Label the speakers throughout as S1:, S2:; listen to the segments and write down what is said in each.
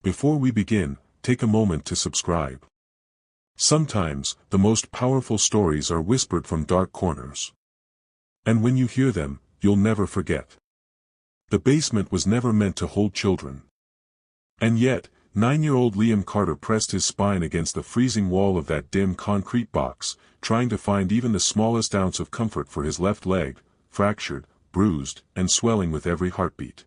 S1: Before we begin, take a moment to subscribe. Sometimes, the most powerful stories are whispered from dark corners. And when you hear them, you'll never forget. The basement was never meant to hold children. And yet, 9-year-old Liam Carter pressed his spine against the freezing wall of that dim concrete box, trying to find even the smallest ounce of comfort for his left leg, fractured, bruised, and swelling with every heartbeat.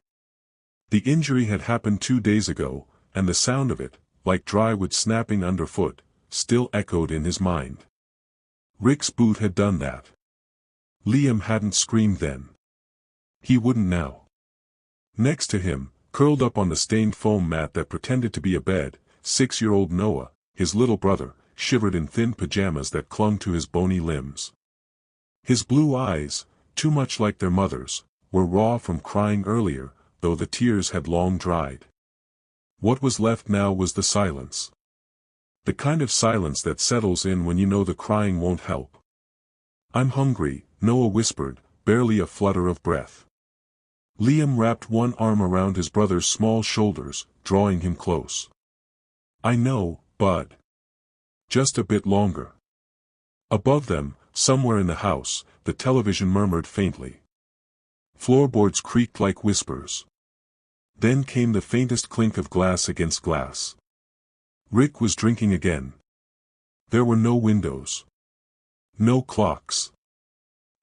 S1: The injury had happened 2 days ago, and the sound of it, like dry wood snapping underfoot, still echoed in his mind. Rick's boot had done that. Liam hadn't screamed then. He wouldn't now. Next to him, curled up on the stained foam mat that pretended to be a bed, 6-year-old Noah, his little brother, shivered in thin pajamas that clung to his bony limbs. His blue eyes, too much like their mother's, were raw from crying earlier, though the tears had long dried. What was left now was the silence. The kind of silence that settles in when you know the crying won't help. "I'm hungry," Noah whispered, barely a flutter of breath. Liam wrapped one arm around his brother's small shoulders, drawing him close. "I know, bud. Just a bit longer." Above them, somewhere in the house, the television murmured faintly. Floorboards creaked like whispers. Then came the faintest clink of glass against glass. Rick was drinking again. There were no windows. No clocks.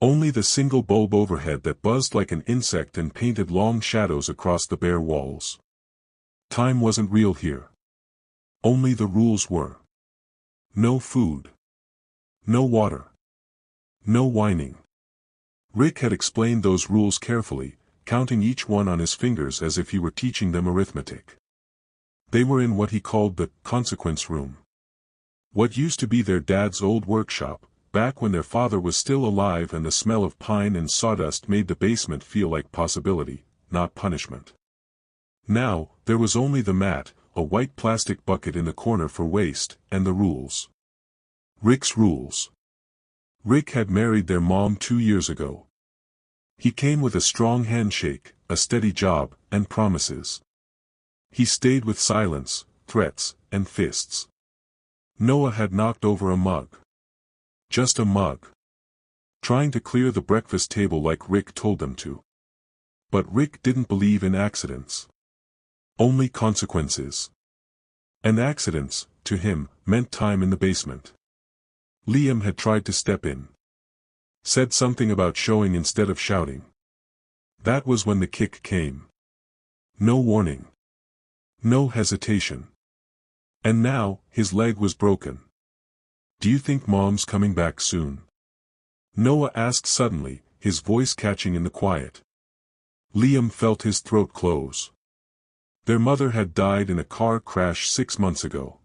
S1: Only the single bulb overhead that buzzed like an insect and painted long shadows across the bare walls. Time wasn't real here. Only the rules were. No food. No water. No whining. Rick had explained those rules carefully, counting each one on his fingers as if he were teaching them arithmetic. They were in what he called the consequence room. What used to be their dad's old workshop, back when their father was still alive and the smell of pine and sawdust made the basement feel like possibility, not punishment. Now, there was only the mat, a white plastic bucket in the corner for waste, and the rules. Rick's rules. Rick had married their mom 2 years ago. He came with a strong handshake, a steady job, and promises. He stayed with silence, threats, and fists. Noah had knocked over a mug. Just a mug. Trying to clear the breakfast table like Rick told them to. But Rick didn't believe in accidents. Only consequences. And accidents, to him, meant time in the basement. Liam had tried to step in. Said something about showing instead of shouting. That was when the kick came. No warning. No hesitation. And now, his leg was broken. "Do you think Mom's coming back soon?" Noah asked suddenly, his voice catching in the quiet. Liam felt his throat close. Their mother had died in a car crash 6 months ago.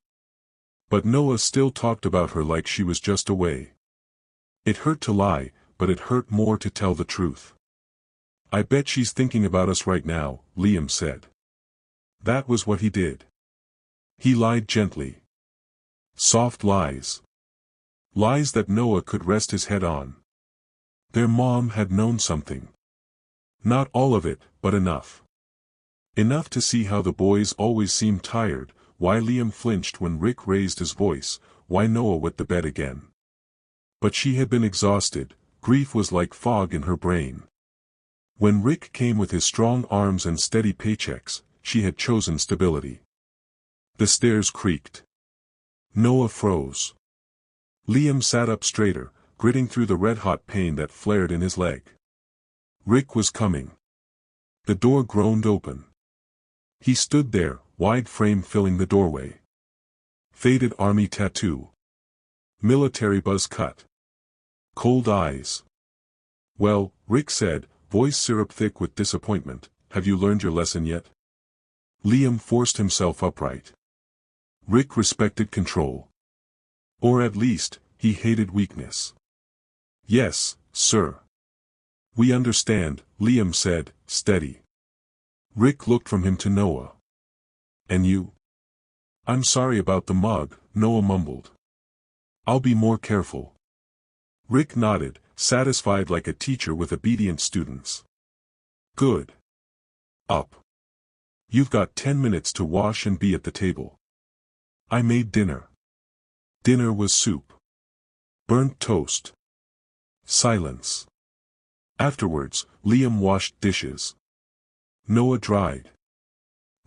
S1: But Noah still talked about her like she was just away. It hurt to lie, but it hurt more to tell the truth. "I bet she's thinking about us right now," Liam said. That was what he did. He lied gently. Soft lies. Lies that Noah could rest his head on. Their mom had known something. Not all of it, but enough. Enough to see how the boys always seemed tired, why Liam flinched when Rick raised his voice, why Noah wet the bed again. But she had been exhausted, grief was like fog in her brain. When Rick came with his strong arms and steady paychecks, she had chosen stability. The stairs creaked. Noah froze. Liam sat up straighter, gritting through the red-hot pain that flared in his leg. Rick was coming. The door groaned open. He stood there, wide frame filling the doorway. Faded army tattoo. Military buzz cut. Cold eyes. "Well," Rick said, voice syrup thick with disappointment, "have you learned your lesson yet?" Liam forced himself upright. Rick respected control. Or at least, he hated weakness. "Yes, sir." "We understand," Liam said, steady. Rick looked from him to Noah. "And you?" "I'm sorry about the mug," Noah mumbled. "I'll be more careful." Rick nodded, satisfied like a teacher with obedient students. "Good. Up." You've got 10 minutes to wash and be at the table. I made dinner. Dinner was soup. Burnt toast. Silence. Afterwards, Liam washed dishes. Noah dried.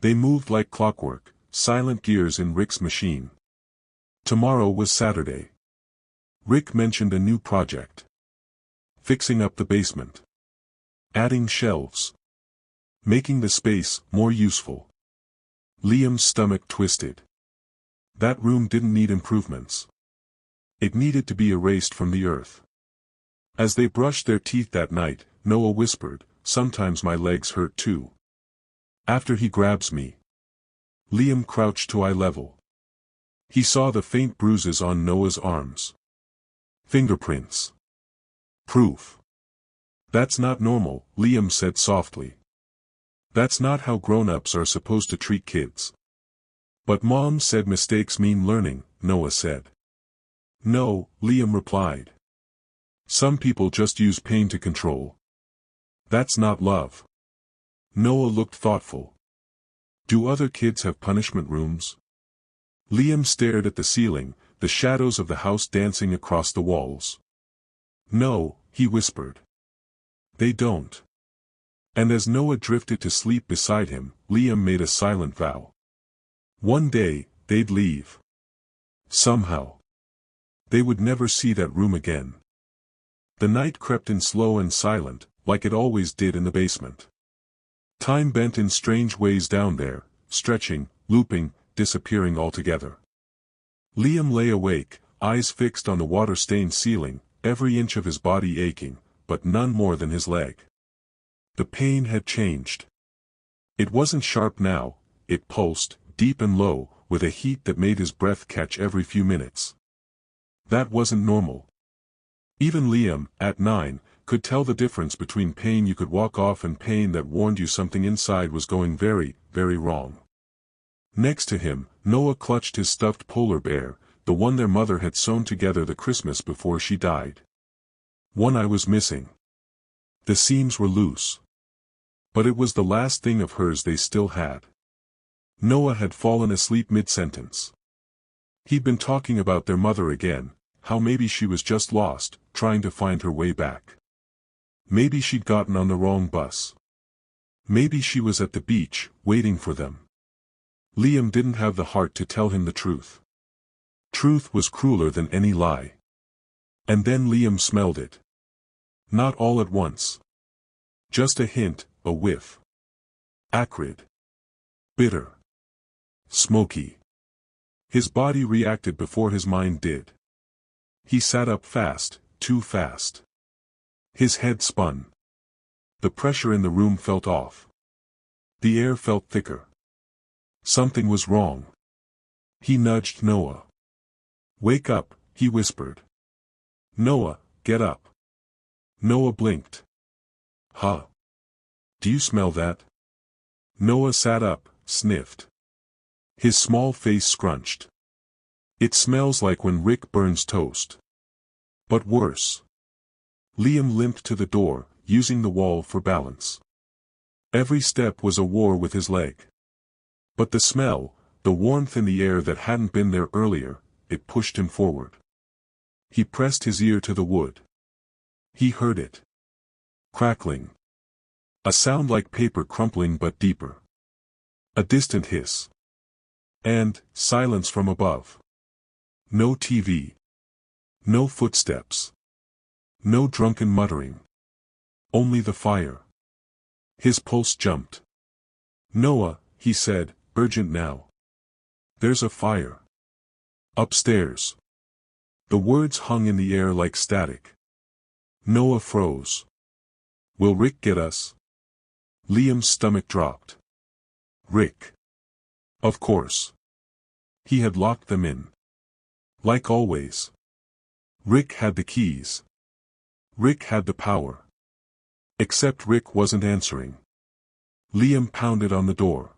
S1: They moved like clockwork, silent gears in Rick's machine. Tomorrow was Saturday. Rick mentioned a new project. Fixing up the basement. Adding shelves. Making the space more useful. Liam's stomach twisted. That room didn't need improvements. It needed to be erased from the earth. As they brushed their teeth that night, Noah whispered, "Sometimes my legs hurt too. After he grabs me." Liam crouched to eye level. He saw the faint bruises on Noah's arms. Fingerprints. Proof. "That's not normal," Liam said softly. "That's not how grown-ups are supposed to treat kids." "But Mom said mistakes mean learning," Noah said. "No," Liam replied. "Some people just use pain to control. That's not love." Noah looked thoughtful. "Do other kids have punishment rooms?" Liam stared at the ceiling, the shadows of the house dancing across the walls. "No," he whispered. "They don't." And as Noah drifted to sleep beside him, Liam made a silent vow. One day, they'd leave. Somehow. They would never see that room again. The night crept in slow and silent, like it always did in the basement. Time bent in strange ways down there, stretching, looping, disappearing altogether. Liam lay awake, eyes fixed on the water-stained ceiling, every inch of his body aching, but none more than his leg. The pain had changed. It wasn't sharp now, it pulsed, deep and low, with a heat that made his breath catch every few minutes. That wasn't normal. Even Liam, at 9, could tell the difference between pain you could walk off and pain that warned you something inside was going very, very wrong. Next to him, Noah clutched his stuffed polar bear, the one their mother had sewn together the Christmas before she died. One eye was missing. The seams were loose. But it was the last thing of hers they still had. Noah had fallen asleep mid-sentence. He'd been talking about their mother again, how maybe she was just lost, trying to find her way back. Maybe she'd gotten on the wrong bus. Maybe she was at the beach, waiting for them. Liam didn't have the heart to tell him the truth. Truth was crueler than any lie. And then Liam smelled it. Not all at once. Just a hint, a whiff. Acrid. Bitter. Smoky. His body reacted before his mind did. He sat up fast, too fast. His head spun. The pressure in the room felt off. The air felt thicker. Something was wrong. He nudged Noah. "Wake up," he whispered. "Noah, get up." Noah blinked. "Huh? Do you smell that?" Noah sat up, sniffed. His small face scrunched. "It smells like when Rick burns toast. But worse." Liam limped to the door, using the wall for balance. Every step was a war with his leg. But the smell, the warmth in the air that hadn't been there earlier, it pushed him forward. He pressed his ear to the wood. He heard it. Crackling. A sound like paper crumpling but deeper. A distant hiss. And silence from above. No TV. No footsteps. No drunken muttering. Only the fire. His pulse jumped. "Noah," he said, "urgent now. There's a fire. Upstairs." The words hung in the air like static. Noah froze. "Will Rick get us?" Liam's stomach dropped. Rick. Of course. He had locked them in. Like always. Rick had the keys. Rick had the power. Except Rick wasn't answering. Liam pounded on the door.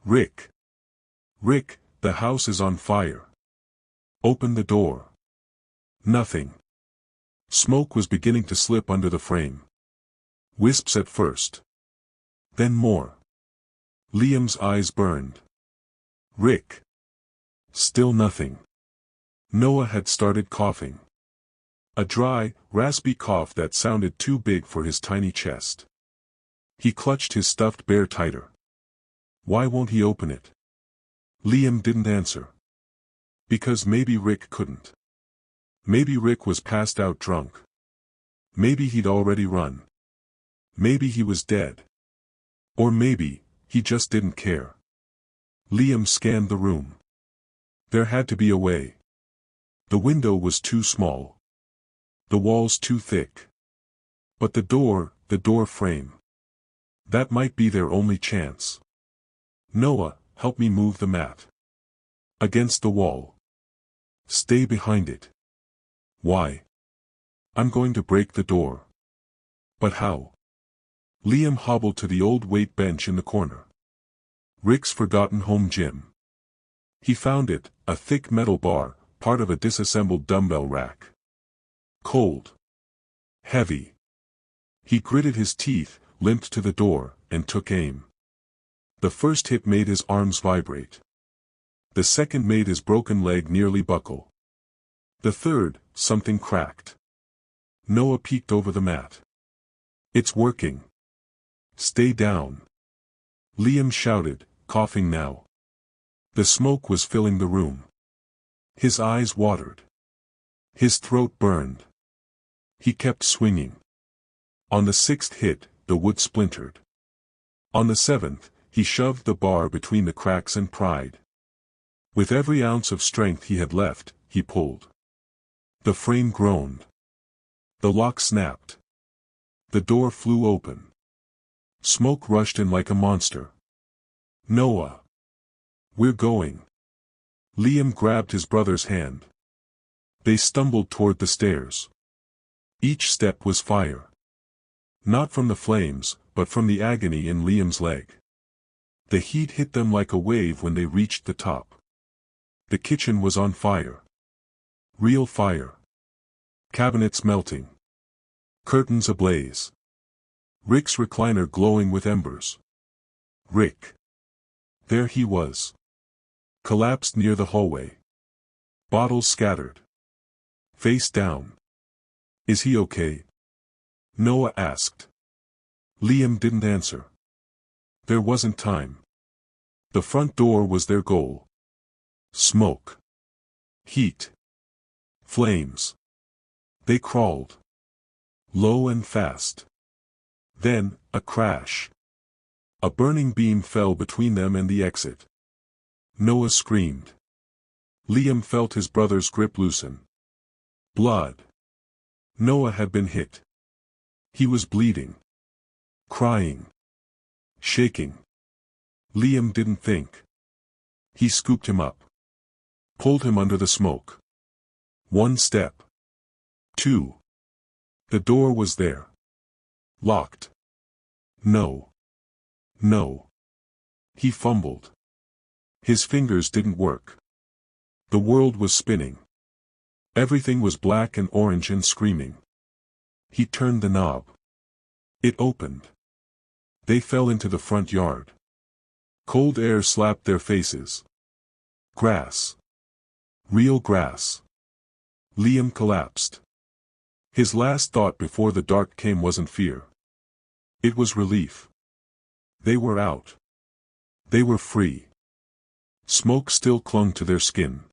S1: "Rick. Rick, the house is on fire. Open the door." Nothing. Smoke was beginning to slip under the frame. Wisps at first. Then more. Liam's eyes burned. Rick. Still nothing. Noah had started coughing. A dry, raspy cough that sounded too big for his tiny chest. He clutched his stuffed bear tighter. Why won't he open it? Liam didn't answer. Because maybe Rick couldn't. Maybe Rick was passed out drunk. Maybe he'd already run. Maybe he was dead. Or maybe, he just didn't care. Liam scanned the room. There had to be a way. The window was too small. The walls too thick. But the door frame. That might be their only chance. Noah, help me move the mat. Against the wall. Stay behind it. Why? I'm going to break the door. But how? Liam hobbled to the old weight bench in the corner. Rick's forgotten home gym. He found it, a thick metal bar, part of a disassembled dumbbell rack. Cold. Heavy. He gritted his teeth, limped to the door, and took aim. The first hit made his arms vibrate. The second made his broken leg nearly buckle. The third, something cracked. Noah peeked over the mat. It's working. Stay down. Liam shouted, coughing now. The smoke was filling the room. His eyes watered. His throat burned. He kept swinging. On the sixth hit, the wood splintered. On the seventh, he shoved the bar between the cracks and pried. With every ounce of strength he had left, he pulled. The frame groaned. The lock snapped. The door flew open. Smoke rushed in like a monster. Noah. We're going. Liam grabbed his brother's hand. They stumbled toward the stairs. Each step was fire. Not from the flames, but from the agony in Liam's leg. The heat hit them like a wave when they reached the top. The kitchen was on fire. Real fire. Cabinets melting. Curtains ablaze. Rick's recliner glowing with embers. Rick. There he was. Collapsed near the hallway. Bottles scattered. Face down. Is he okay? Noah asked. Liam didn't answer. There wasn't time. The front door was their goal. Smoke. Heat. Flames. They crawled. Low and fast. Then, a crash. A burning beam fell between them and the exit. Noah screamed. Liam felt his brother's grip loosen. Blood. Noah had been hit. He was bleeding. Crying. Shaking. Liam didn't think. He scooped him up. Pulled him under the smoke. 1 step. 2. The door was there. Locked. No. No. He fumbled. His fingers didn't work. The world was spinning. Everything was black and orange and screaming. He turned the knob. It opened. They fell into the front yard. Cold air slapped their faces. Grass. Real grass. Liam collapsed. His last thought before the dark came wasn't fear. It was relief. They were out. They were free. Smoke still clung to their skin.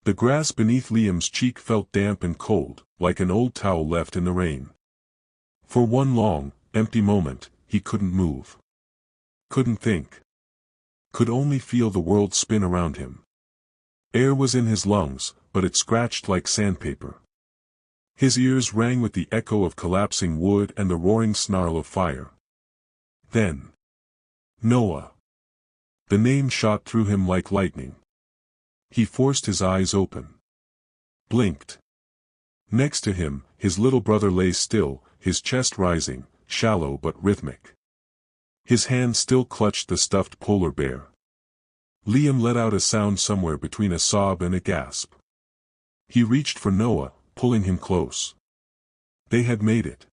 S1: The grass beneath Liam's cheek felt damp and cold, like an old towel left in the rain. For one long, empty moment, he couldn't move. Couldn't think. Could only feel the world spin around him. Air was in his lungs, but it scratched like sandpaper. His ears rang with the echo of collapsing wood and the roaring snarl of fire. Then. Noah. The name shot through him like lightning. He forced his eyes open. Blinked. Next to him, his little brother lay still, his chest rising, shallow but rhythmic. His hand still clutched the stuffed polar bear. Liam let out a sound somewhere between a sob and a gasp. He reached for Noah, pulling him close. They had made it.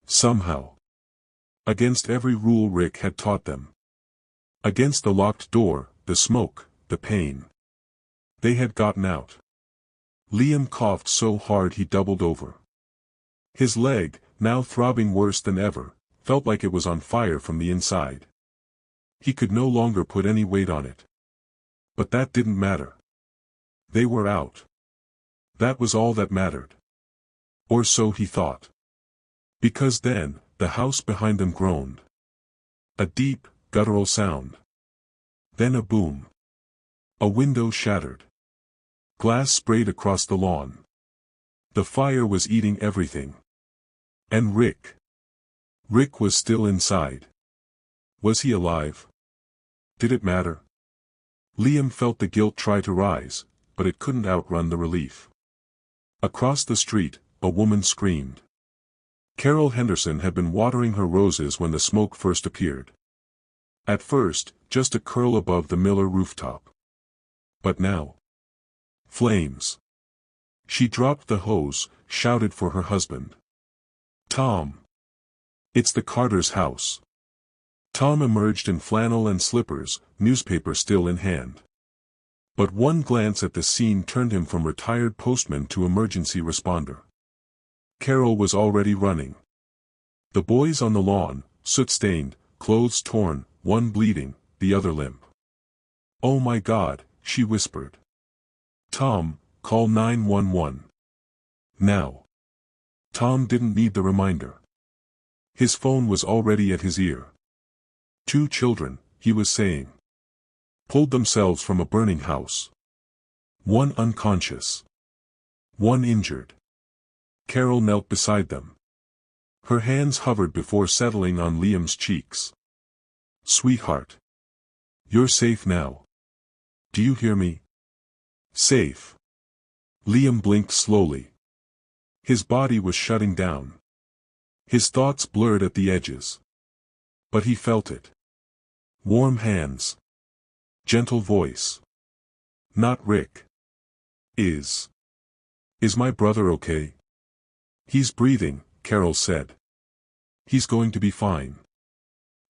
S1: Somehow. Against every rule Rick had taught them. Against the locked door, the smoke, the pain. They had gotten out. Liam coughed so hard he doubled over. His leg, now throbbing worse than ever, felt like it was on fire from the inside. He could no longer put any weight on it. But that didn't matter. They were out. That was all that mattered. Or so he thought. Because then, the house behind them groaned. A deep, guttural sound. Then a boom. A window shattered. Glass sprayed across the lawn. The fire was eating everything. And Rick. Rick was still inside. Was he alive? Did it matter? Liam felt the guilt try to rise, but it couldn't outrun the relief. Across the street, a woman screamed. Carol Henderson had been watering her roses when the smoke first appeared. At first, just a curl above the Miller rooftop. But now, flames. She dropped the hose, shouted for her husband. Tom. It's the Carter's house. Tom emerged in flannel and slippers, newspaper still in hand. But one glance at the scene turned him from retired postman to emergency responder. Carol was already running. The boys on the lawn, soot-stained, clothes torn, one bleeding, the other limp. "Oh my God," she whispered. "Tom, call 911. Now." Tom didn't need the reminder. His phone was already at his ear. 2 children, he was saying. Pulled themselves from a burning house. 1 unconscious. 1 injured. Carol knelt beside them. Her hands hovered before settling on Liam's cheeks. "Sweetheart. You're safe now. Do you hear me? Safe." Liam blinked slowly. His body was shutting down. His thoughts blurred at the edges. But he felt it. Warm hands. Gentle voice. "Not Rick. Is my brother okay?" "He's breathing," Carol said. "He's going to be fine.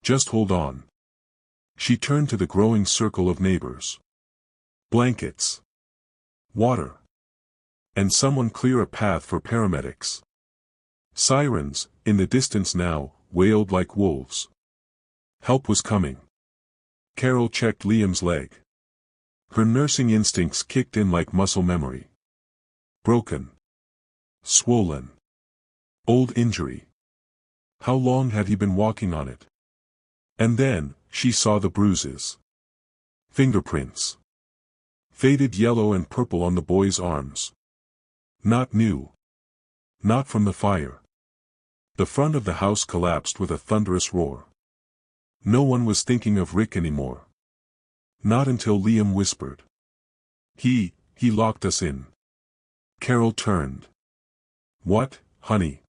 S1: Just hold on." She turned to the growing circle of neighbors. Blankets. Water. And someone clear a path for paramedics. Sirens, in the distance now, wailed like wolves. Help was coming. Carol checked Liam's leg. Her nursing instincts kicked in like muscle memory. Broken. Swollen. Old injury. How long had he been walking on it? And then, she saw the bruises. Fingerprints. Faded yellow and purple on the boy's arms. Not new. Not from the fire. The front of the house collapsed with a thunderous roar. No one was thinking of Rick anymore. Not until Liam whispered. He locked us in." Carol turned. "What, honey?"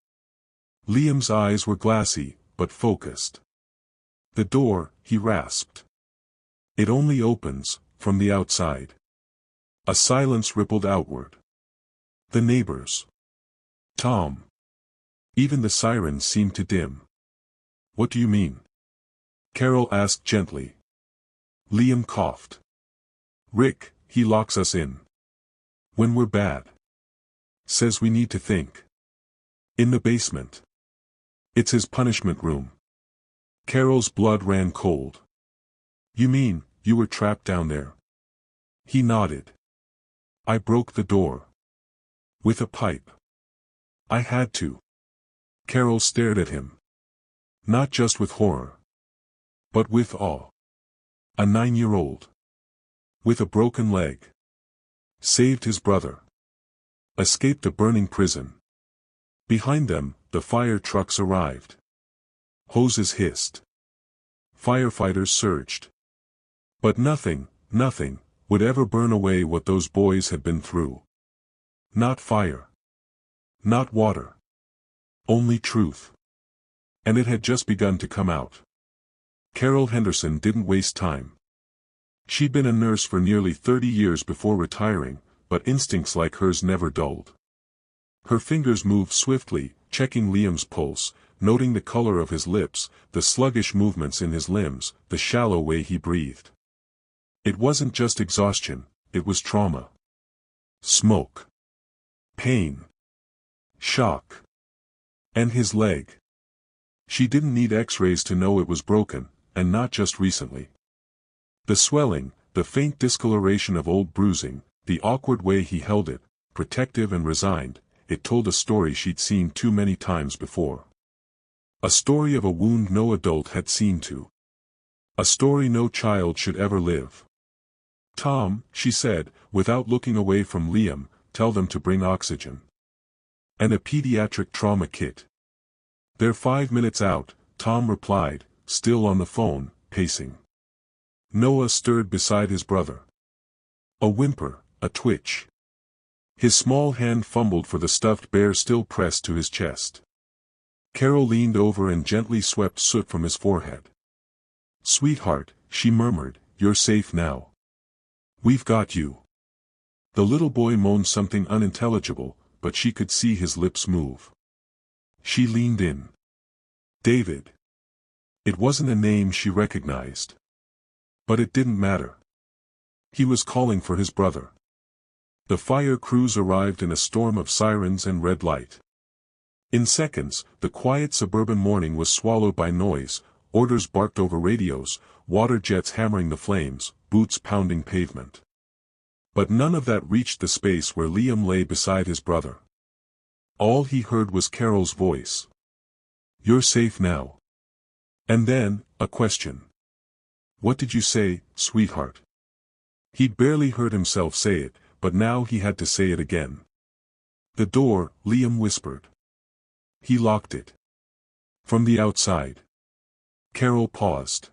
S1: Liam's eyes were glassy, but focused. "The door," he rasped. "It only opens, from the outside." A silence rippled outward. The neighbors. Tom. Even the sirens seemed to dim. "What do you mean?" Carol asked gently. Liam coughed. "Rick, he locks us in. When we're bad. Says we need to think. In the basement. It's his punishment room." Carol's blood ran cold. "You mean, you were trapped down there?" He nodded. "I broke the door. With a pipe. I had to." Carol stared at him. Not just with horror. But with awe. A 9-year-old. With a broken leg. Saved his brother. Escaped a burning prison. Behind them, the fire trucks arrived. Hoses hissed. Firefighters surged. But nothing would ever burn away what those boys had been through. Not fire. Not water. Only truth. And it had just begun to come out. Carol Henderson didn't waste time. She'd been a nurse for nearly 30 years before retiring, but instincts like hers never dulled. Her fingers moved swiftly, checking Liam's pulse, noting the color of his lips, the sluggish movements in his limbs, the shallow way he breathed. It wasn't just exhaustion, it was trauma. Smoke. Pain. Shock. And his leg. She didn't need x-rays to know it was broken, and not just recently. The swelling, the faint discoloration of old bruising, the awkward way he held it, protective and resigned, it told a story she'd seen too many times before. A story of a wound no adult had seen to. A story no child should ever live. "Tom," she said, without looking away from Liam, "tell them to bring oxygen. And a pediatric trauma kit." "They're 5 minutes out," Tom replied, still on the phone, pacing. Noah stirred beside his brother. A whimper, a twitch. His small hand fumbled for the stuffed bear still pressed to his chest. Carol leaned over and gently swept soot from his forehead. "Sweetheart," she murmured, "you're safe now. We've got you." The little boy moaned something unintelligible, but she could see his lips move. She leaned in. David. It wasn't a name she recognized. But it didn't matter. He was calling for his brother. The fire crews arrived in a storm of sirens and red light. In seconds, the quiet suburban morning was swallowed by noise, orders barked over radios, water jets hammering the flames, boots pounding pavement. But none of that reached the space where Liam lay beside his brother. All he heard was Carol's voice. "You're safe now." And then, a question. "What did you say, sweetheart?" He'd barely heard himself say it, but now he had to say it again. "The door," Liam whispered. "He locked it. From the outside." Carol paused.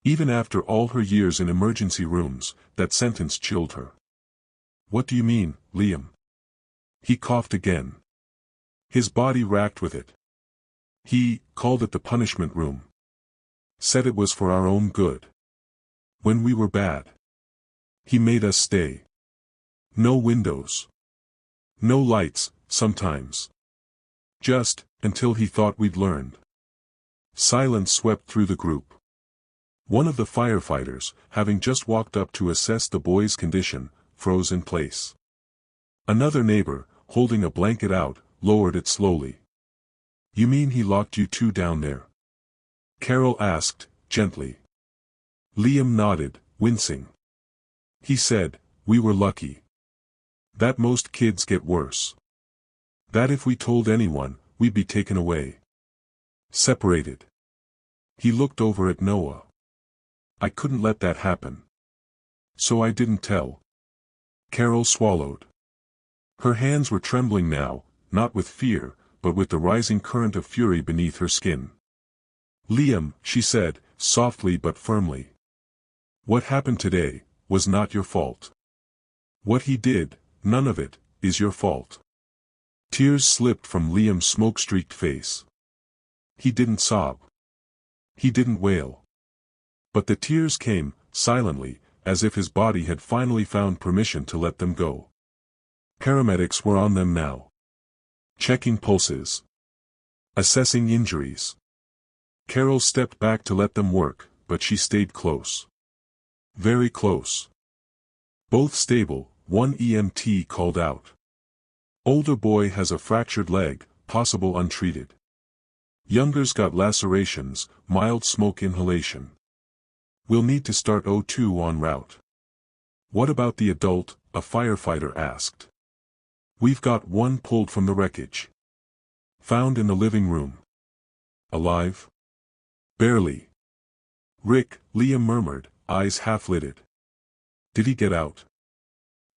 S1: Even after all her years in emergency rooms, that sentence chilled her. "What do you mean, Liam?" He coughed again. His body racked with it. "He called it the punishment room. Said it was for our own good. When we were bad. He made us stay. No windows. No lights, sometimes. Just, until he thought we'd learned." Silence swept through the group. One of the firefighters, having just walked up to assess the boy's condition, froze in place. Another neighbor, holding a blanket out, lowered it slowly. "You mean he locked you two down there?" Carol asked, gently. Liam nodded, wincing. He said, "We were lucky. That most kids get worse. That if we told anyone, we'd be taken away. Separated." He looked over at Noah. "I couldn't let that happen. So I didn't tell." Carol swallowed. Her hands were trembling now, not with fear, but with the rising current of fury beneath her skin. "Liam," she said, softly but firmly. "What happened today was not your fault. What he did, none of it, is your fault." Tears slipped from Liam's smoke-streaked face. He didn't sob. He didn't wail. But the tears came, silently, as if his body had finally found permission to let them go. Paramedics were on them now. Checking pulses. Assessing injuries. Carol stepped back to let them work, but she stayed close. Very close. "Both stable," one EMT called out. "Older boy has a fractured leg, possible untreated. Younger's got lacerations, mild smoke inhalation. We'll need to start O2 en route." "What about the adult?" a firefighter asked. "We've got one pulled from the wreckage. Found in the living room." "Alive?" "Barely." "Rick," Liam murmured, eyes half-lidded. "Did he get out?"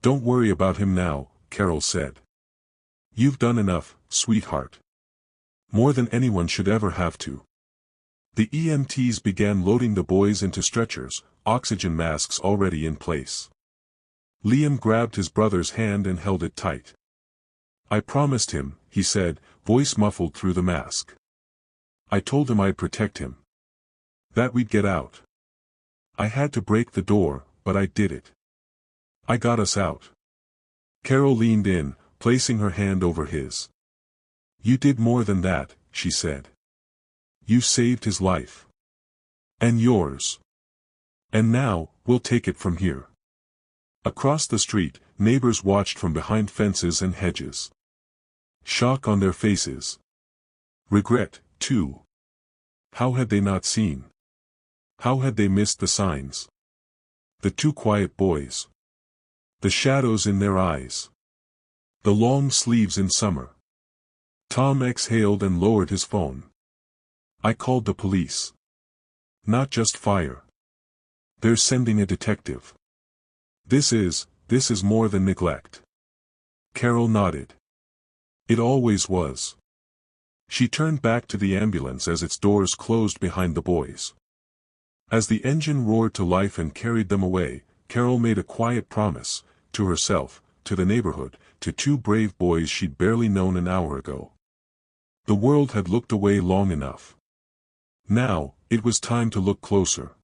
S1: "Don't worry about him now," Carol said. "You've done enough, sweetheart. More than anyone should ever have to." The EMTs began loading the boys into stretchers, oxygen masks already in place. Liam grabbed his brother's hand and held it tight. "I promised him," he said, voice muffled through the mask. "I told him I'd protect him. That we'd get out. I had to break the door, but I did it. I got us out." Carol leaned in, placing her hand over his. "You did more than that," she said. You saved his life. And yours. And now, we'll take it from here. Across the street, neighbors watched from behind fences and hedges. Shock on their faces. Regret, too. How had they not seen? How had they missed the signs? The two quiet boys. The shadows in their eyes. The long sleeves in summer. Tom exhaled and lowered his phone. I called the police. Not just fire. They're sending a detective. This is more than neglect. Carol nodded. It always was. She turned back to the ambulance as its doors closed behind the boys. As the engine roared to life and carried them away, Carol made a quiet promise, to herself, to the neighborhood, to two brave boys she'd barely known an hour ago. The world had looked away long enough. Now, it was time to look closer.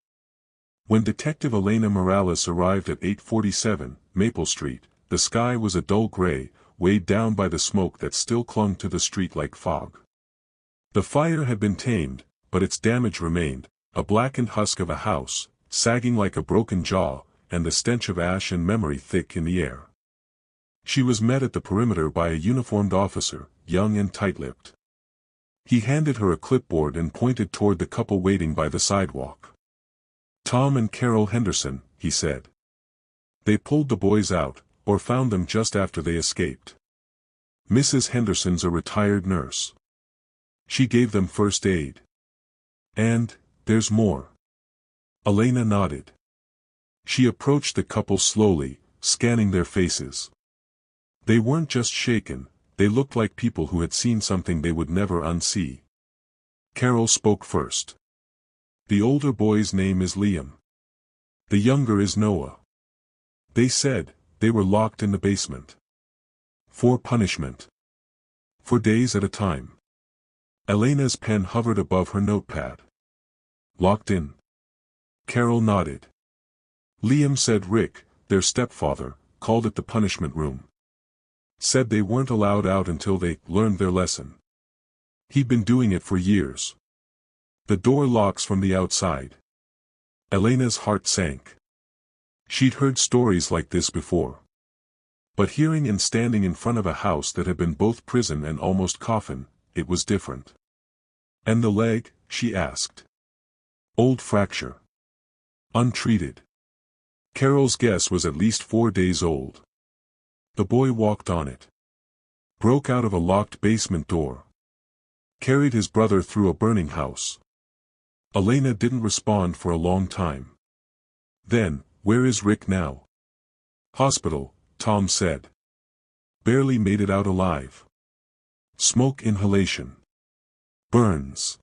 S1: When Detective Elena Morales arrived at 847 Maple Street, the sky was a dull gray, weighed down by the smoke that still clung to the street like fog. The fire had been tamed, but its damage remained, a blackened husk of a house, sagging like a broken jaw, and the stench of ash and memory thick in the air. She was met at the perimeter by a uniformed officer, young and tight-lipped. He handed her a clipboard and pointed toward the couple waiting by the sidewalk. Tom and Carol Henderson, he said. They pulled the boys out, or found them just after they escaped. Mrs. Henderson's a retired nurse. She gave them first aid. And, there's more. Elena nodded. She approached the couple slowly, scanning their faces. They weren't just shaken, they looked like people who had seen something they would never unsee. Carol spoke first. The older boy's name is Liam. The younger is Noah. They said, they were locked in the basement. For punishment. For days at a time. Elena's pen hovered above her notepad. Locked in. Carol nodded. Liam said Rick, their stepfather, called it the punishment room. Said they weren't allowed out until they learned their lesson. He'd been doing it for years. The door locks from the outside. Elena's heart sank. She'd heard stories like this before. But hearing and standing in front of a house that had been both prison and almost coffin, it was different. And the leg, she asked. Old fracture. Untreated. Carol's guess was at least 4 days old. The boy walked on it. Broke out of a locked basement door. Carried his brother through a burning house. Elena didn't respond for a long time. Then, where is Rick now? Hospital, Tom said. Barely made it out alive. Smoke inhalation. Burns.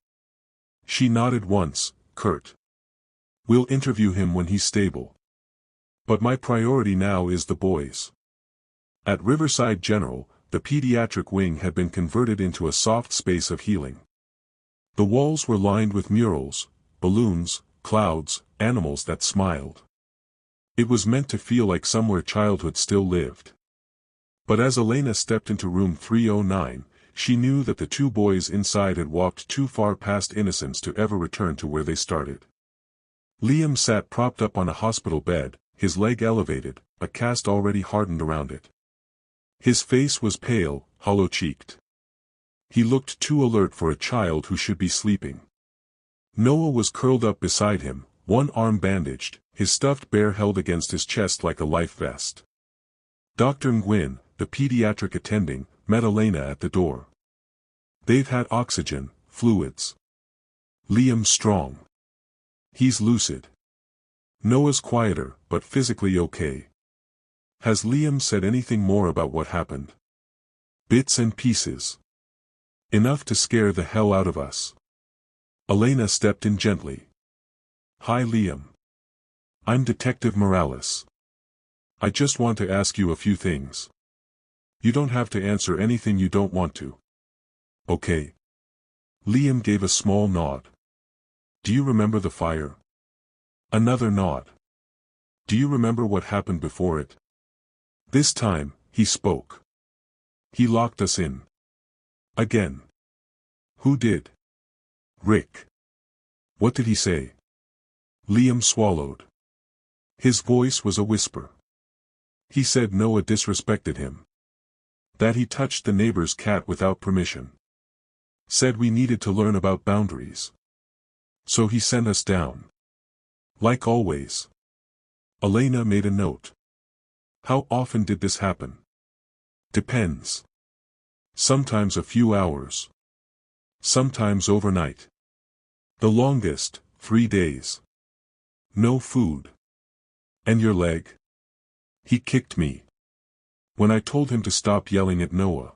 S1: She nodded once, curt. We'll interview him when he's stable. But my priority now is the boys. At Riverside General, the pediatric wing had been converted into a soft space of healing. The walls were lined with murals, balloons, clouds, animals that smiled. It was meant to feel like somewhere childhood still lived. But as Elena stepped into room 309, she knew that the two boys inside had walked too far past innocence to ever return to where they started. Liam sat propped up on a hospital bed, his leg elevated, a cast already hardened around it. His face was pale, hollow-cheeked. He looked too alert for a child who should be sleeping. Noah was curled up beside him, one arm bandaged, his stuffed bear held against his chest like a life vest. Dr. Nguyen, the pediatric attending, met Elena at the door. They've had oxygen, fluids. Liam's strong. He's lucid. Noah's quieter, but physically okay. Has Liam said anything more about what happened? Bits and pieces. Enough to scare the hell out of us. Elena stepped in gently. Hi Liam. I'm Detective Morales. I just want to ask you a few things. You don't have to answer anything you don't want to. Okay. Liam gave a small nod. Do you remember the fire? Another nod. Do you remember what happened before it? This time, he spoke. He locked us in. Again. Who did? Rick. What did he say? Liam swallowed. His voice was a whisper. He said Noah disrespected him. That he touched the neighbor's cat without permission. Said we needed to learn about boundaries. So he sent us down. Like always. Elena made a note. How often did this happen? Depends. Sometimes a few hours. Sometimes overnight. The longest, 3 days. No food. And your leg? He kicked me. When I told him to stop yelling at Noah.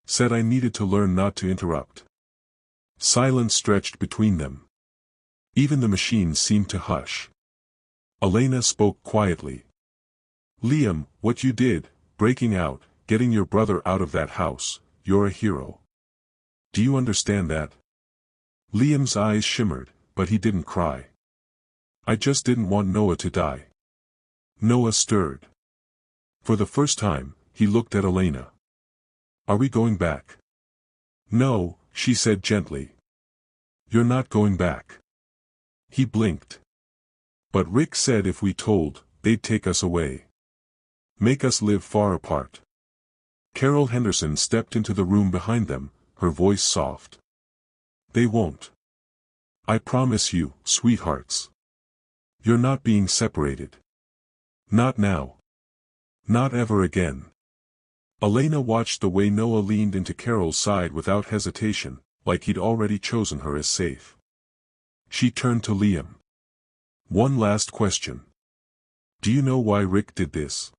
S1: Said I needed to learn not to interrupt. Silence stretched between them. Even the machines seemed to hush. Elena spoke quietly. Liam, what you did, breaking out, getting your brother out of that house, you're a hero. Do you understand that? Liam's eyes shimmered, but he didn't cry. I just didn't want Noah to die. Noah stirred. For the first time, he looked at Elena. Are we going back? No, she said gently. You're not going back. He blinked. But Rick said if we told, they'd take us away. Make us live far apart. Carol Henderson stepped into the room behind them, her voice soft. They won't. I promise you, sweethearts. You're not being separated. Not now. Not ever again. Elena watched the way Noah leaned into Carol's side without hesitation, like he'd already chosen her as safe. She turned to Liam. One last question. Do you know why Rick did this?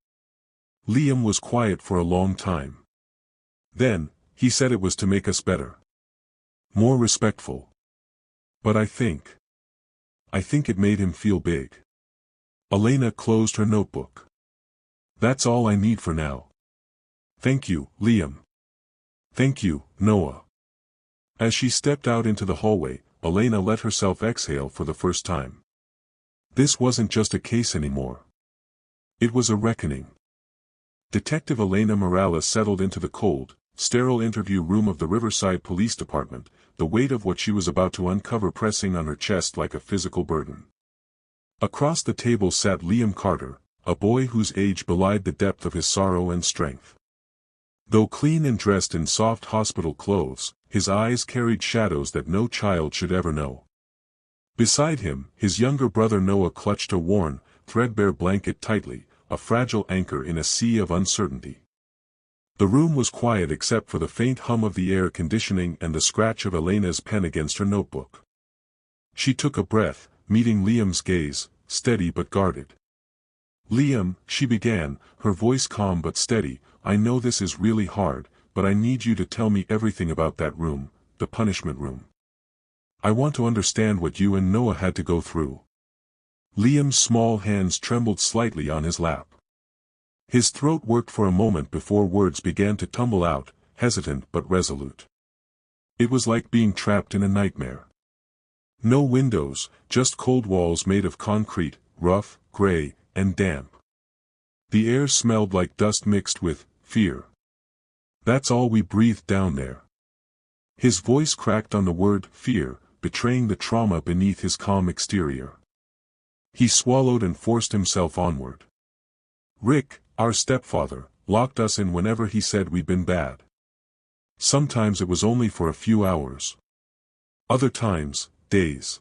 S1: Liam was quiet for a long time. Then, he said it was to make us better. More respectful. But I think it made him feel big. Elena closed her notebook. That's all I need for now. Thank you, Liam. Thank you, Noah. As she stepped out into the hallway, Elena let herself exhale for the first time. This wasn't just a case anymore. It was a reckoning. Detective Elena Morales settled into the cold, sterile interview room of the Riverside Police Department, the weight of what she was about to uncover pressing on her chest like a physical burden. Across the table sat Liam Carter, a boy whose age belied the depth of his sorrow and strength. Though clean and dressed in soft hospital clothes, his eyes carried shadows that no child should ever know. Beside him, his younger brother Noah clutched a worn, threadbare blanket tightly, a fragile anchor in a sea of uncertainty. The room was quiet except for the faint hum of the air conditioning and the scratch of Elena's pen against her notebook. She took a breath, meeting Liam's gaze, steady but guarded. Liam, she began, her voice calm but steady, I know this is really hard, but I need you to tell me everything about that room, the punishment room. I want to understand what you and Noah had to go through. Liam's small hands trembled slightly on his lap. His throat worked for a moment before words began to tumble out, hesitant but resolute. It was like being trapped in a nightmare. No windows, just cold walls made of concrete, rough, gray, and damp. The air smelled like dust mixed with fear. That's all we breathed down there. His voice cracked on the word fear, betraying the trauma beneath his calm exterior. He swallowed and forced himself onward. Rick, our stepfather, locked us in whenever he said we'd been bad. Sometimes it was only for a few hours. Other times, days.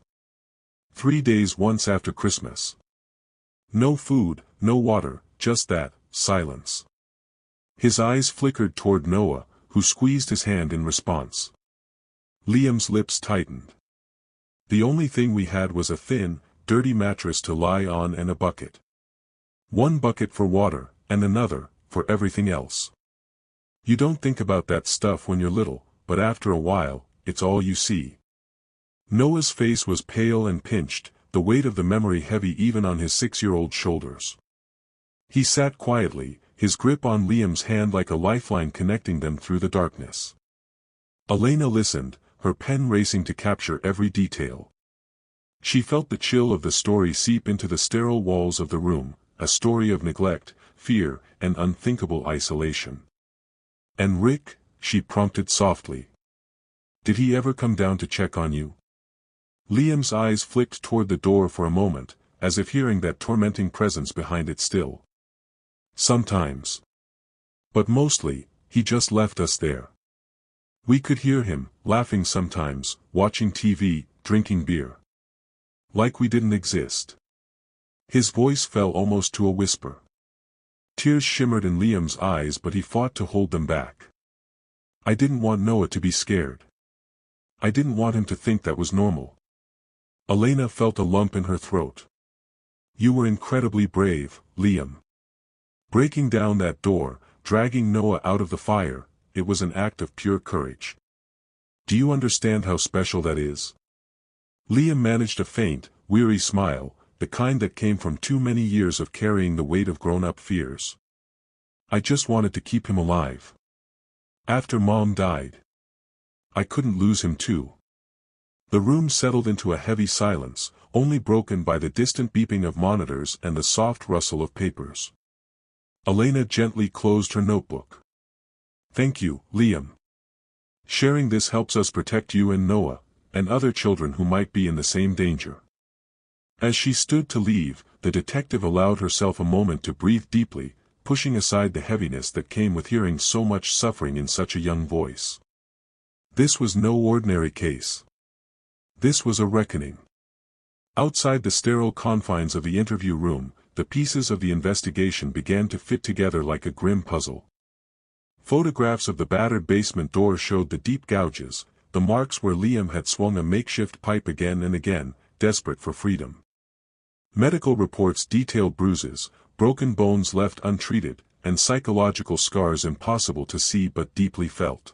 S1: 3 days once after Christmas. No food, no water, just that, silence. His eyes flickered toward Noah, who squeezed his hand in response. Liam's lips tightened. The only thing we had was a thin, dirty mattress to lie on and a bucket. One bucket for water, and another, for everything else. You don't think about that stuff when you're little, but after a while, it's all you see. Noah's face was pale and pinched, the weight of the memory heavy even on his 6-year-old shoulders. He sat quietly, his grip on Liam's hand like a lifeline connecting them through the darkness. Elena listened, her pen racing to capture every detail. She felt the chill of the story seep into the sterile walls of the room, a story of neglect, fear, and unthinkable isolation. And Rick, she prompted softly. Did he ever come down to check on you? Liam's eyes flicked toward the door for a moment, as if hearing that tormenting presence behind it still. Sometimes. But mostly, he just left us there. We could hear him, laughing sometimes, watching TV, drinking beer. Like we didn't exist. His voice fell almost to a whisper. Tears shimmered in Liam's eyes, but he fought to hold them back. I didn't want Noah to be scared. I didn't want him to think that was normal. Elena felt a lump in her throat. You were incredibly brave, Liam. Breaking down that door, dragging Noah out of the fire, it was an act of pure courage. Do you understand how special that is? Liam managed a faint, weary smile, the kind that came from too many years of carrying the weight of grown-up fears. I just wanted to keep him alive. After Mom died. I couldn't lose him too. The room settled into a heavy silence, only broken by the distant beeping of monitors and the soft rustle of papers. Elena gently closed her notebook. Thank you, Liam. Sharing this helps us protect you and Noah, and other children who might be in the same danger. As she stood to leave, the detective allowed herself a moment to breathe deeply, pushing aside the heaviness that came with hearing so much suffering in such a young voice. This was no ordinary case. This was a reckoning. Outside the sterile confines of the interview room, the pieces of the investigation began to fit together like a grim puzzle. Photographs of the battered basement door showed the deep gouges, the marks where Liam had swung a makeshift pipe again and again, desperate for freedom. Medical reports detailed bruises, broken bones left untreated, and psychological scars impossible to see but deeply felt.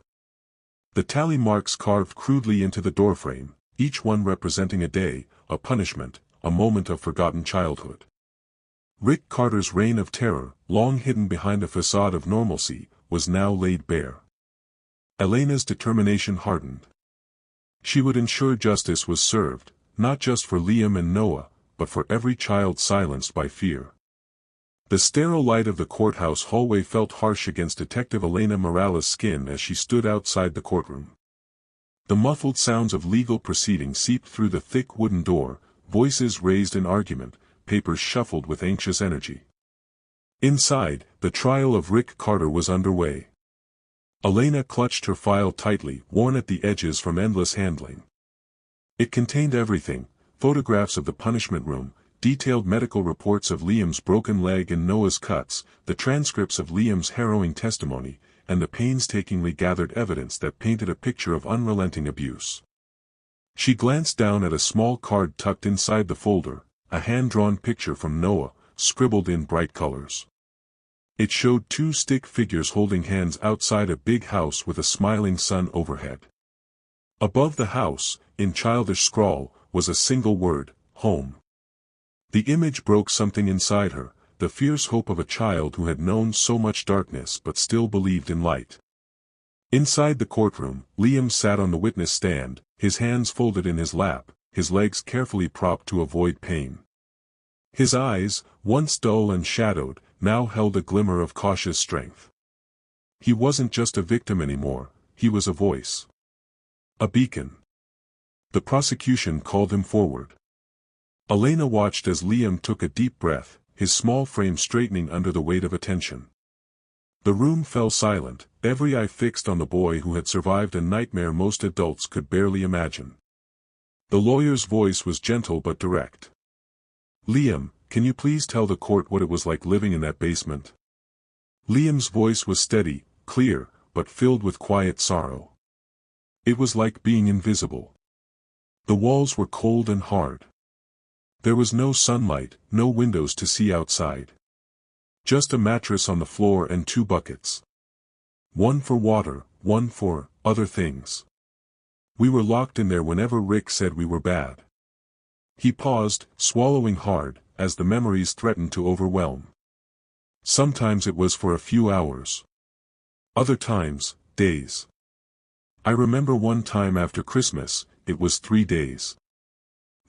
S1: The tally marks carved crudely into the doorframe, each one representing a day, a punishment, a moment of forgotten childhood. Rick Carter's reign of terror, long hidden behind a facade of normalcy, was now laid bare. Elena's determination hardened. She would ensure justice was served, not just for Liam and Noah, but for every child silenced by fear. The sterile light of the courthouse hallway felt harsh against Detective Elena Morales' skin as she stood outside the courtroom. The muffled sounds of legal proceedings seeped through the thick wooden door, voices raised in argument, papers shuffled with anxious energy. Inside, the trial of Rick Carter was underway. Elena clutched her file tightly, worn at the edges from endless handling. It contained everything: photographs of the punishment room, detailed medical reports of Liam's broken leg and Noah's cuts, the transcripts of Liam's harrowing testimony, and the painstakingly gathered evidence that painted a picture of unrelenting abuse. She glanced down at a small card tucked inside the folder, a hand-drawn picture from Noah, scribbled in bright colors. It showed two stick figures holding hands outside a big house with a smiling sun overhead. Above the house, in childish scrawl, was a single word: home. The image broke something inside her, the fierce hope of a child who had known so much darkness but still believed in light. Inside the courtroom, Liam sat on the witness stand, his hands folded in his lap, his legs carefully propped to avoid pain. His eyes, once dull and shadowed, now held a glimmer of cautious strength. He wasn't just a victim anymore, he was a voice. A beacon. The prosecution called him forward. Elena watched as Liam took a deep breath, his small frame straightening under the weight of attention. The room fell silent, every eye fixed on the boy who had survived a nightmare most adults could barely imagine. The lawyer's voice was gentle but direct. Liam, can you please tell the court what it was like living in that basement? Liam's voice was steady, clear, but filled with quiet sorrow. It was like being invisible. The walls were cold and hard. There was no sunlight, no windows to see outside. Just a mattress on the floor and two buckets. One for water, one for other things. We were locked in there whenever Rick said we were bad. He paused, swallowing hard, as the memories threatened to overwhelm. Sometimes it was for a few hours. Other times, days. I remember one time after Christmas, it was 3 days.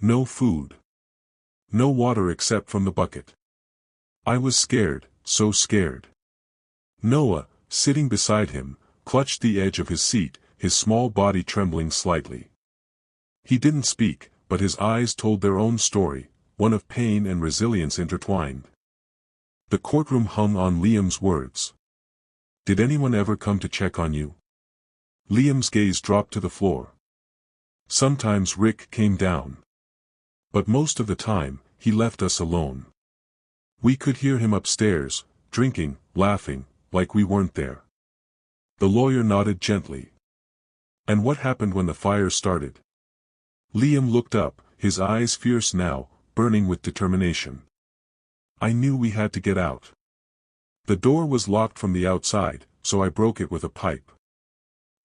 S1: No food. No water except from the bucket. I was scared, so scared. Noah, sitting beside him, clutched the edge of his seat, his small body trembling slightly. He didn't speak, but his eyes told their own story, one of pain and resilience intertwined. The courtroom hung on Liam's words. "Did anyone ever come to check on you?" Liam's gaze dropped to the floor. "Sometimes Rick came down. But most of the time, he left us alone. We could hear him upstairs, drinking, laughing, like we weren't there." The lawyer nodded gently. "And what happened when the fire started?" Liam looked up, his eyes fierce now, burning with determination. "I knew we had to get out. The door was locked from the outside, so I broke it with a pipe.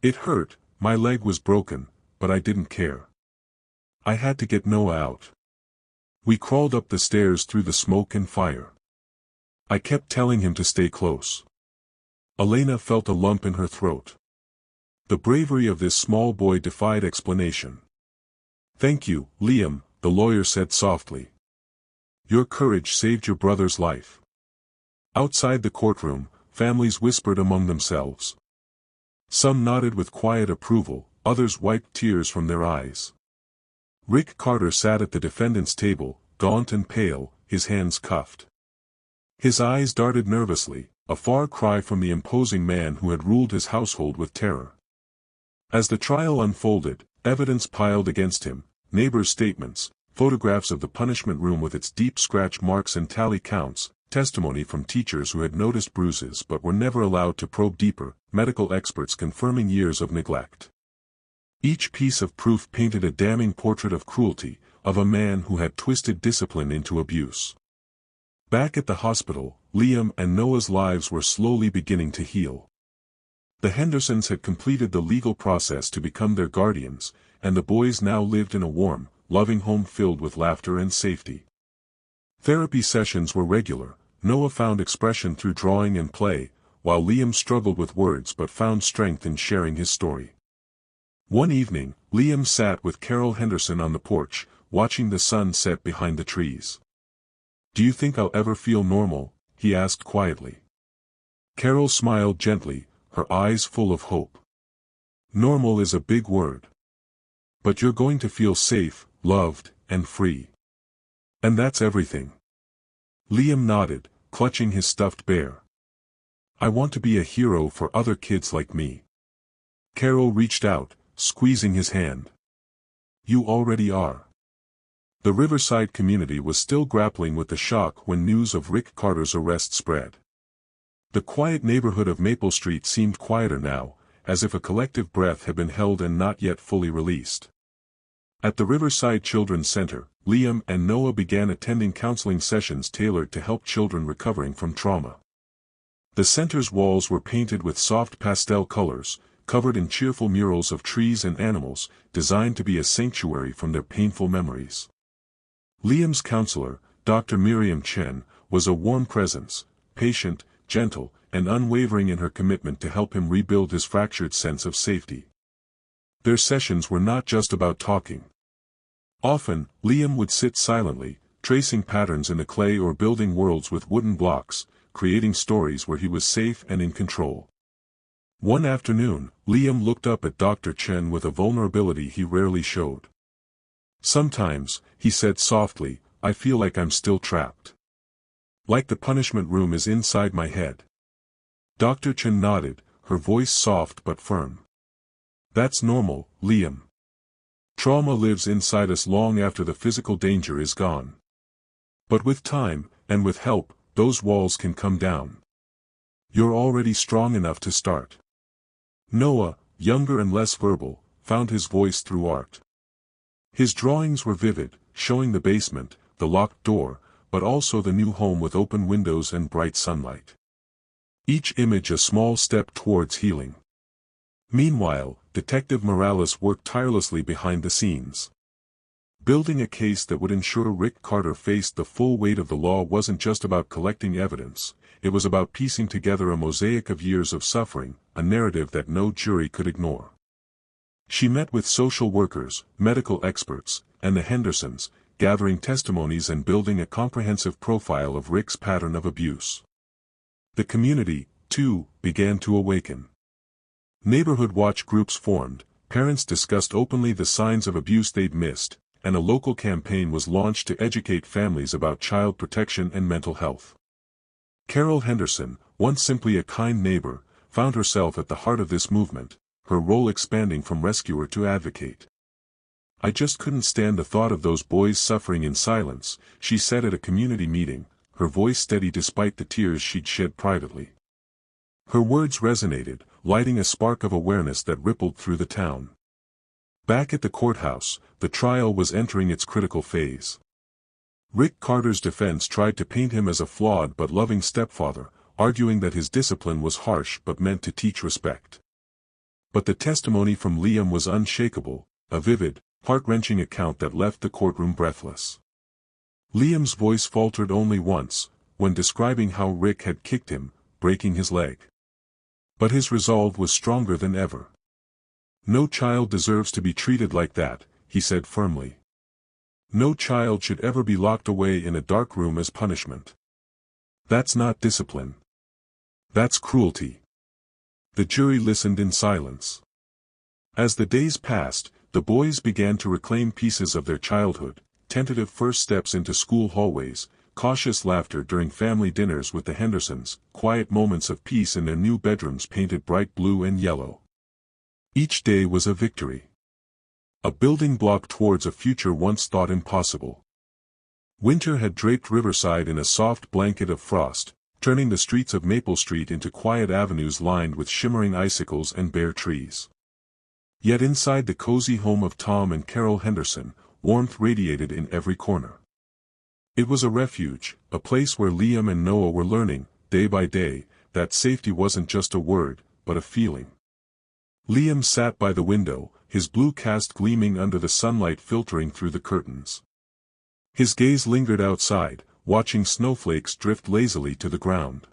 S1: It hurt, my leg was broken, but I didn't care. I had to get Noah out. We crawled up the stairs through the smoke and fire. I kept telling him to stay close." Elena felt a lump in her throat. The bravery of this small boy defied explanation. "Thank you, Liam," the lawyer said softly. "Your courage saved your brother's life." Outside the courtroom, families whispered among themselves. Some nodded with quiet approval, others wiped tears from their eyes. Rick Carter sat at the defendant's table, gaunt and pale, his hands cuffed. His eyes darted nervously, a far cry from the imposing man who had ruled his household with terror. As the trial unfolded, evidence piled against him, neighbors' statements, photographs of the punishment room with its deep scratch marks and tally counts, testimony from teachers who had noticed bruises but were never allowed to probe deeper, medical experts confirming years of neglect. Each piece of proof painted a damning portrait of cruelty, of a man who had twisted discipline into abuse. Back at the hospital, Liam and Noah's lives were slowly beginning to heal. The Hendersons had completed the legal process to become their guardians, and the boys now lived in a warm, loving home filled with laughter and safety. Therapy sessions were regular. Noah found expression through drawing and play, while Liam struggled with words but found strength in sharing his story. One evening, Liam sat with Carol Henderson on the porch, watching the sun set behind the trees. "Do you think I'll ever feel normal?" he asked quietly. Carol smiled gently, her eyes full of hope. "Normal is a big word. But you're going to feel safe, loved, and free. And that's everything." Liam nodded, clutching his stuffed bear. "I want to be a hero for other kids like me." Carol reached out, squeezing his hand. "You already are." The Riverside community was still grappling with the shock when news of Rick Carter's arrest spread. The quiet neighborhood of Maple Street seemed quieter now, as if a collective breath had been held and not yet fully released. At the Riverside Children's Center, Liam and Noah began attending counseling sessions tailored to help children recovering from trauma. The center's walls were painted with soft pastel colors, covered in cheerful murals of trees and animals, designed to be a sanctuary from their painful memories. Liam's counselor, Dr. Miriam Chen, was a warm presence, patient, gentle, and unwavering in her commitment to help him rebuild his fractured sense of safety. Their sessions were not just about talking. Often, Liam would sit silently, tracing patterns in the clay or building worlds with wooden blocks, creating stories where he was safe and in control. One afternoon, Liam looked up at Dr. Chen with a vulnerability he rarely showed. "Sometimes," he said softly, "I feel like I'm still trapped. Like the punishment room is inside my head." Dr. Chen nodded, her voice soft but firm. "That's normal, Liam. Trauma lives inside us long after the physical danger is gone. But with time, and with help, those walls can come down. You're already strong enough to start." Noah, younger and less verbal, found his voice through art. His drawings were vivid, showing the basement, the locked door, but also the new home with open windows and bright sunlight. Each image a small step towards healing. Meanwhile, Detective Morales worked tirelessly behind the scenes. Building a case that would ensure Rick Carter faced the full weight of the law wasn't just about collecting evidence, it was about piecing together a mosaic of years of suffering, a narrative that no jury could ignore. She met with social workers, medical experts, and the Hendersons, gathering testimonies and building a comprehensive profile of Rick's pattern of abuse. The community, too, began to awaken. Neighborhood watch groups formed, parents discussed openly the signs of abuse they'd missed, and a local campaign was launched to educate families about child protection and mental health. Carol Henderson, once simply a kind neighbor, found herself at the heart of this movement, her role expanding from rescuer to advocate. "I just couldn't stand the thought of those boys suffering in silence," she said at a community meeting, her voice steady despite the tears she'd shed privately. Her words resonated, lighting a spark of awareness that rippled through the town. Back at the courthouse, the trial was entering its critical phase. Rick Carter's defense tried to paint him as a flawed but loving stepfather, arguing that his discipline was harsh but meant to teach respect. But the testimony from Liam was unshakable, a vivid, heart-wrenching account that left the courtroom breathless. Liam's voice faltered only once, when describing how Rick had kicked him, breaking his leg. But his resolve was stronger than ever. "No child deserves to be treated like that," he said firmly. "No child should ever be locked away in a dark room as punishment. That's not discipline. That's cruelty." The jury listened in silence. As the days passed, the boys began to reclaim pieces of their childhood, tentative first steps into school hallways, cautious laughter during family dinners with the Hendersons, quiet moments of peace in their new bedrooms painted bright blue and yellow. Each day was a victory. A building block towards a future once thought impossible. Winter had draped Riverside in a soft blanket of frost, turning the streets of Maple Street into quiet avenues lined with shimmering icicles and bare trees. Yet inside the cozy home of Tom and Carol Henderson, warmth radiated in every corner. It was a refuge, a place where Liam and Noah were learning, day by day, that safety wasn't just a word, but a feeling. Liam sat by the window, his blue cast gleaming under the sunlight filtering through the curtains. His gaze lingered outside, watching snowflakes drift lazily to the ground.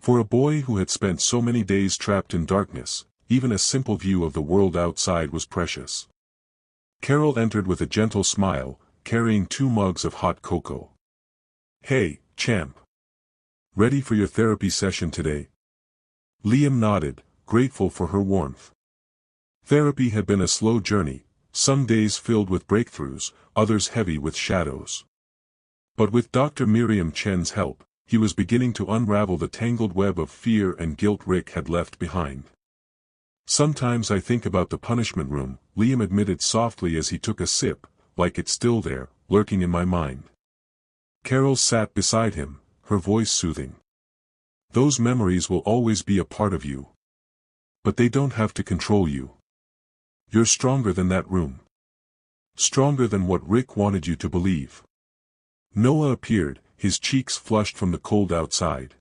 S1: For a boy who had spent so many days trapped in darkness, even a simple view of the world outside was precious. Carol entered with a gentle smile, carrying 2 mugs of hot cocoa. "Hey, champ. Ready for your therapy session today?" Liam nodded, grateful for her warmth. Therapy had been a slow journey, some days filled with breakthroughs, others heavy with shadows. But with Dr. Miriam Chen's help, he was beginning to unravel the tangled web of fear and guilt Rick had left behind. "Sometimes I think about the punishment room," Liam admitted softly as he took a sip, "like it's still there, lurking in my mind." Carol sat beside him, her voice soothing. "Those memories will always be a part of you. But they don't have to control you. You're stronger than that room. Stronger than what Rick wanted you to believe." Noah appeared, his cheeks flushed from the cold outside.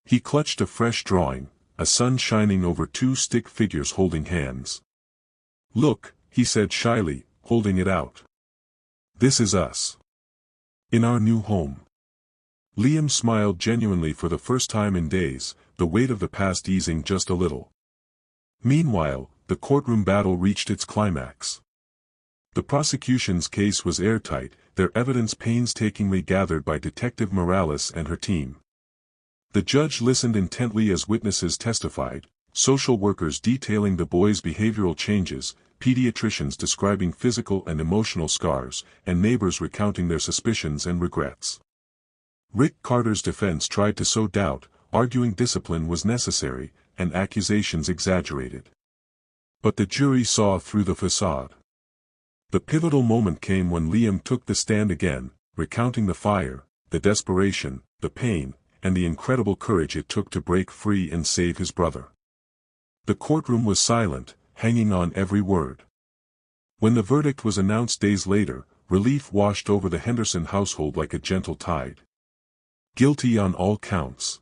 S1: He clutched a fresh drawing, a sun shining over 2 stick figures holding hands. "Look," he said shyly, holding it out. "This is us. In our new home." Liam smiled genuinely for the first time in days, the weight of the past easing just a little. Meanwhile, the courtroom battle reached its climax. The prosecution's case was airtight, their evidence painstakingly gathered by Detective Morales and her team. The judge listened intently as witnesses testified, social workers detailing the boys' behavioral changes, pediatricians describing physical and emotional scars, and neighbors recounting their suspicions and regrets. Rick Carter's defense tried to sow doubt, arguing discipline was necessary, and accusations exaggerated. But the jury saw through the facade. The pivotal moment came when Liam took the stand again, recounting the fire, the desperation, the pain, and the incredible courage it took to break free and save his brother. The courtroom was silent, hanging on every word. When the verdict was announced days later, relief washed over the Henderson household like a gentle tide. Guilty on all counts.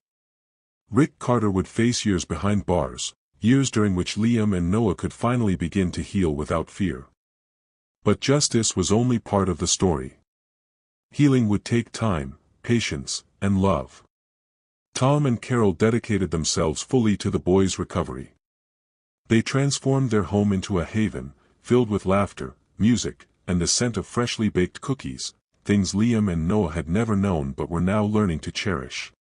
S1: Rick Carter would face years behind bars, years during which Liam and Noah could finally begin to heal without fear. But justice was only part of the story. Healing would take time, patience, and love. Tom and Carol dedicated themselves fully to the boys' recovery. They transformed their home into a haven, filled with laughter, music, and the scent of freshly baked cookies, things Liam and Noah had never known but were now learning to cherish.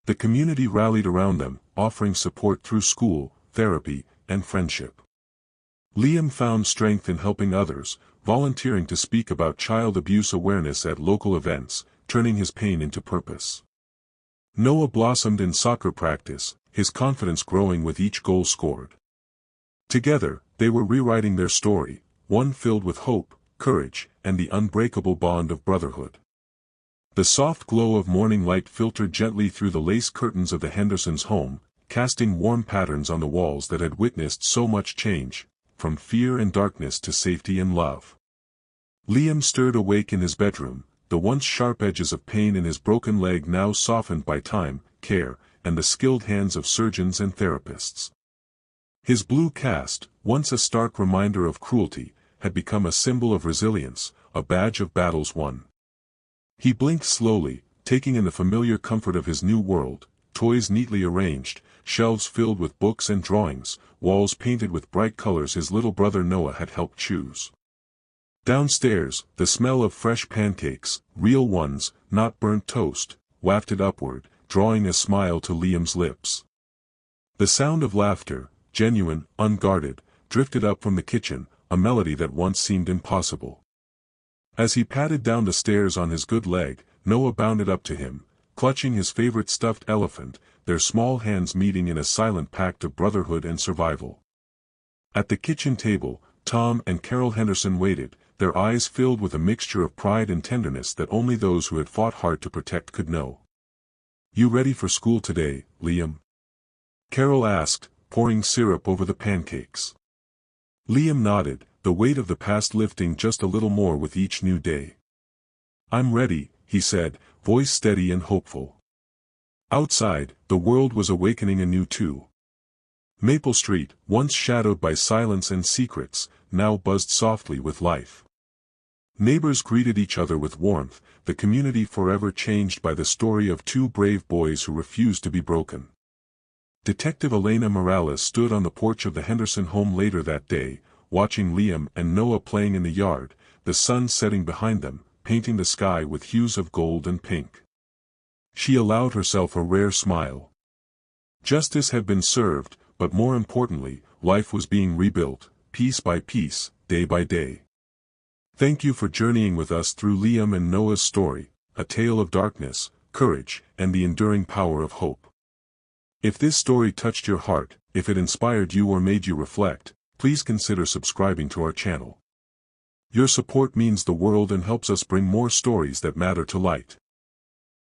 S1: The community rallied around them, offering support through school, therapy, and friendship. Liam found strength in helping others, volunteering to speak about child abuse awareness at local events, turning his pain into purpose. Noah blossomed in soccer practice, his confidence growing with each goal scored. Together, they were rewriting their story, one filled with hope, courage, and the unbreakable bond of brotherhood. The soft glow of morning light filtered gently through the lace curtains of the Hendersons' home, casting warm patterns on the walls that had witnessed so much change, from fear and darkness to safety and love. Liam stirred awake in his bedroom, the once sharp edges of pain in his broken leg now softened by time, care, and the skilled hands of surgeons and therapists. His blue cast, once a stark reminder of cruelty, had become a symbol of resilience, a badge of battles won. He blinked slowly, taking in the familiar comfort of his new world, toys neatly arranged, shelves filled with books and drawings, walls painted with bright colors his little brother Noah had helped choose. Downstairs, the smell of fresh pancakes, real ones, not burnt toast, wafted upward, drawing a smile to Liam's lips. The sound of laughter, genuine, unguarded, drifted up from the kitchen, a melody that once seemed impossible. As he padded down the stairs on his good leg, Noah bounded up to him, clutching his favorite stuffed elephant, their small hands meeting in a silent pact of brotherhood and survival. At the kitchen table, Tom and Carol Henderson waited, their eyes filled with a mixture of pride and tenderness that only those who had fought hard to protect could know. "You ready for school today, Liam?" Carol asked, pouring syrup over the pancakes. Liam nodded, the weight of the past lifting just a little more with each new day. "I'm ready," he said, voice steady and hopeful. Outside, the world was awakening anew too. Maple Street, once shadowed by silence and secrets, now buzzed softly with life. Neighbors greeted each other with warmth, the community forever changed by the story of two brave boys who refused to be broken. Detective Elena Morales stood on the porch of the Henderson home later that day, watching Liam and Noah playing in the yard, the sun setting behind them, painting the sky with hues of gold and pink. She allowed herself a rare smile. Justice had been served, but more importantly, life was being rebuilt, piece by piece, day by day. Thank you for journeying with us through Liam and Noah's story, a tale of darkness, courage, and the enduring power of hope. If this story touched your heart, if it inspired you or made you reflect, please consider subscribing to our channel. Your support means the world and helps us bring more stories that matter to light.